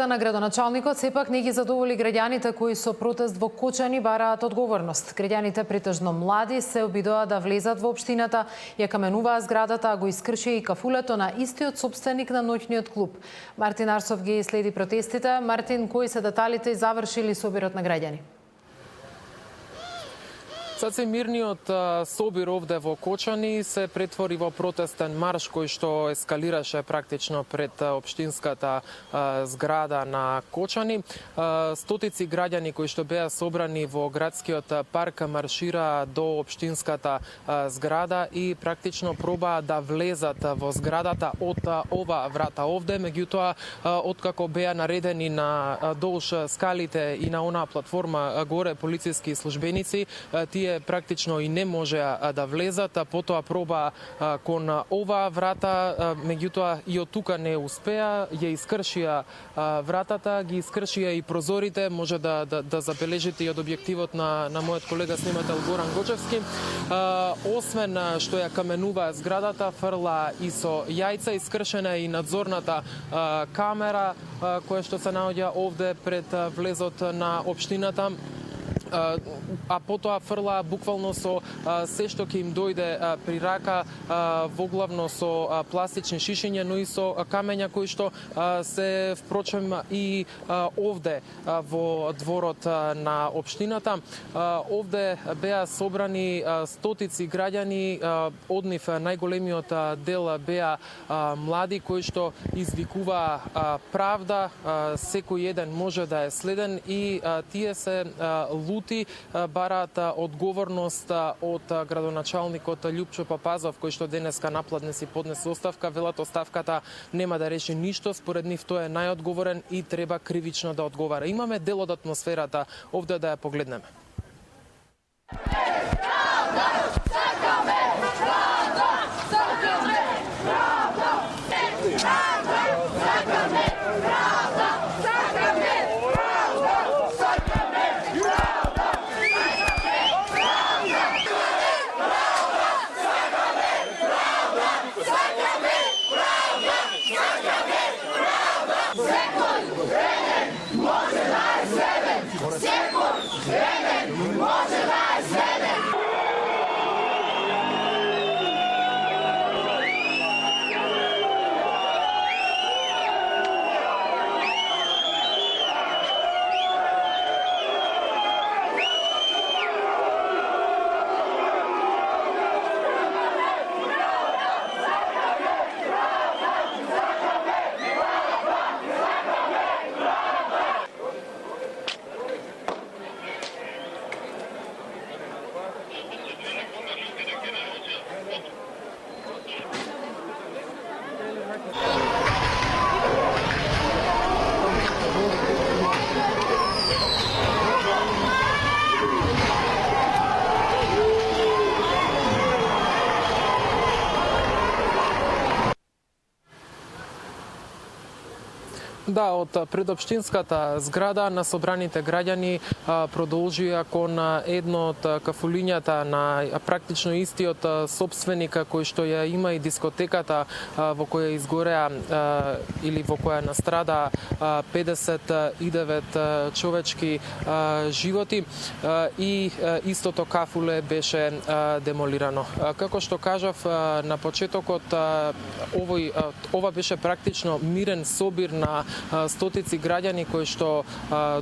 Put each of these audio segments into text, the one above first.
На градоначалникот сепак не ги задоволи граѓаните кои со протест во Кочани бараат одговорност. Граѓаните, претежно млади, се обидоа да влезат во општината, ја каменуваа зградата, а го искршија и кафулето на истиот собственик на ноќниот клуб. Мартин Арсов ги следи протестите. Мартин, кои се деталите и завршили собирот на граѓани? Саци мирниот собир овде во Кочани се претвори во протестен марш кој што ескалираше практично пред општинската зграда на Кочани. Стотици граѓани кои што беа собрани во градскиот парк маршираа до општинската зграда и практично пробаа да влезат во зградата од ова врата овде. Меѓутоа, откако беа наредени на долж скалите и на онаа платформа горе полициски службеници, тие практично и не можеа да влезат, а потоа проба кон оваа врата, меѓутоа и од тука не успеа, ја искршија вратата, ги искршија и прозорите, може да забележите и од објективот на мојот колега снимател Горан Гочевски. Освен што ја каменува зградата, фрла и со јајца, искршена и надзорната камера која што се наоѓа овде пред влезот на општината, а потоа фрла буквално со се што ќе им дојде при рака, воглавно со пластични шишиња, но и со камења кои што се впрочем и овде во дворот на општината. Овде беа собрани стотици граѓани, од нив најголемиот дел беа млади кои што извикуваа правда, секој еден може да е следен и тие се лути, бараат одговорност од градоначалникот Љупчо Папазов, кој што денеска напладне си поднесе оставка. Велат оставката нема да реши ништо, според нив тој е најодговорен и треба кривично да одговара. Имаме дел од атмосферата овде да ја погледнеме. Да, од предопштинската зграда на собраните граѓани продолжија кон едно од кафулињата на практично истиот собственик кој што ја има и дискотеката во која изгореа или во која настрада 59 човечки животи и истото кафуле беше демолирано. Како што кажав на почетокот, ова беше практично мирен собир на стотици граѓани кои што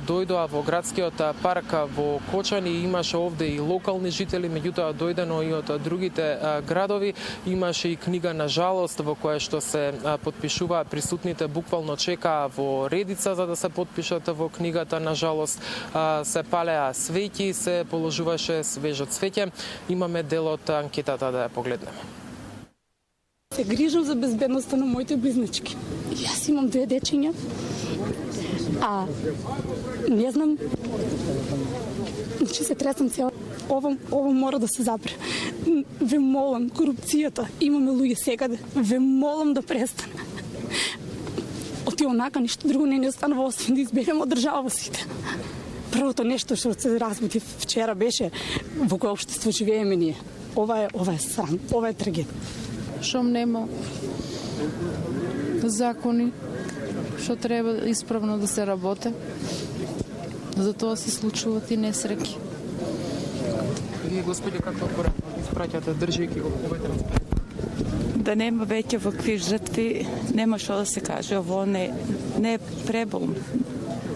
дојдоа во градскиот парк во Кочани. Имаше овде и локални жители, меѓутоа дојдено и од другите градови. Имаше и книга на жалост во која што се потпишуваа присутните, буквално чекаа во редица за да се потпишат во книгата на жалост. Се палеа свеќи, се положуваше свежо цвеќе. Имаме дел од анкетата да ја погледнеме. Се грижам за безбедноста на моите близнички. Јас имам 2 дечиња, а не знам, значи се тресам цела. Ова мора да се запре. Ве молам, корупцијата, имаме луѓе секаде, ве молам да престане. Оти онака ништо друго не останува освен да избегнеме од држава сите. Првото нешто што се разбуди вчера беше во кое општество живееме ние. Ова е срам, ова е трагедија. Шом нема закони, што треба исправно да се работи. Затоа се случуваат и несреќи. Вие, господи, каква порака испраќате држејќи го овој транспорт? Да нема веќе вакви жртви, нема што да се каже. Ово не е преболно.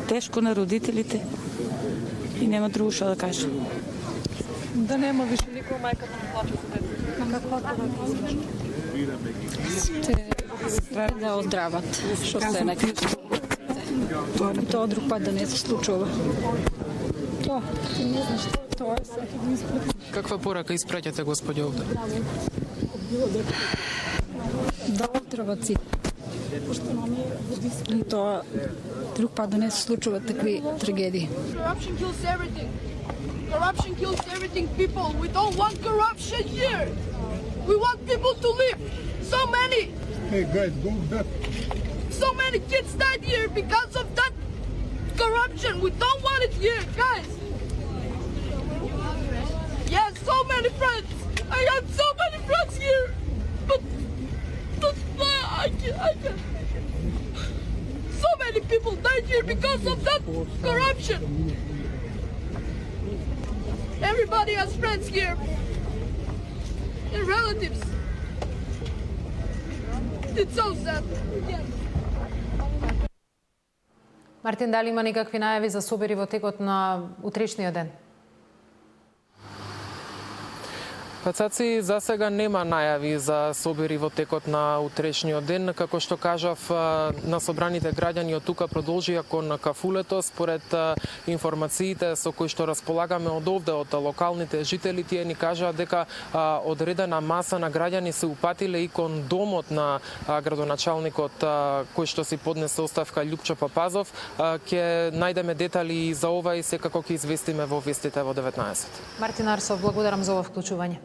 Тешко на родителите и нема друго што да кажем. Да нема више никој мајката не плаче за дете. Да оздрават, што се некако. Тоа друг пат да не се случува. Тоа, ти не знаеш што тоа е секој ден. Каква порака испраќате, господи, овде? Да оздрават си. И тоа друг пат да не се случуваат такви трагедии. Corruption kills everything. Corruption kills everything, people. We don't want corruption here. We want people to live. So many. Hey guys, go back. So many kids died here because of that corruption. We don't want it here, guys. Yes, so many friends. I got so many friends here. But that's why I can't. So many people died here because of that corruption. Everybody has friends here. And relatives. It's so sad. Yes. Мартин, дали има некакви најави за собери во текот на утрешниот ден? Пацаци, за сега нема најави за собери во текот на утрешниот ден. Како што кажав, на собраните граѓани од тука продолжија кон кафулето. Според информациите со кои што располагаме од овде, од локалните жители, тие ни кажаа дека одредена маса на граѓани се упатиле и кон домот на градоначалникот кој што си поднесе оставка Љупчо Папазов. Ќе најдеме детали за ова и секако ќе известиме во вестите во 19. Мартин Арсов, благодарам за ова вклучување.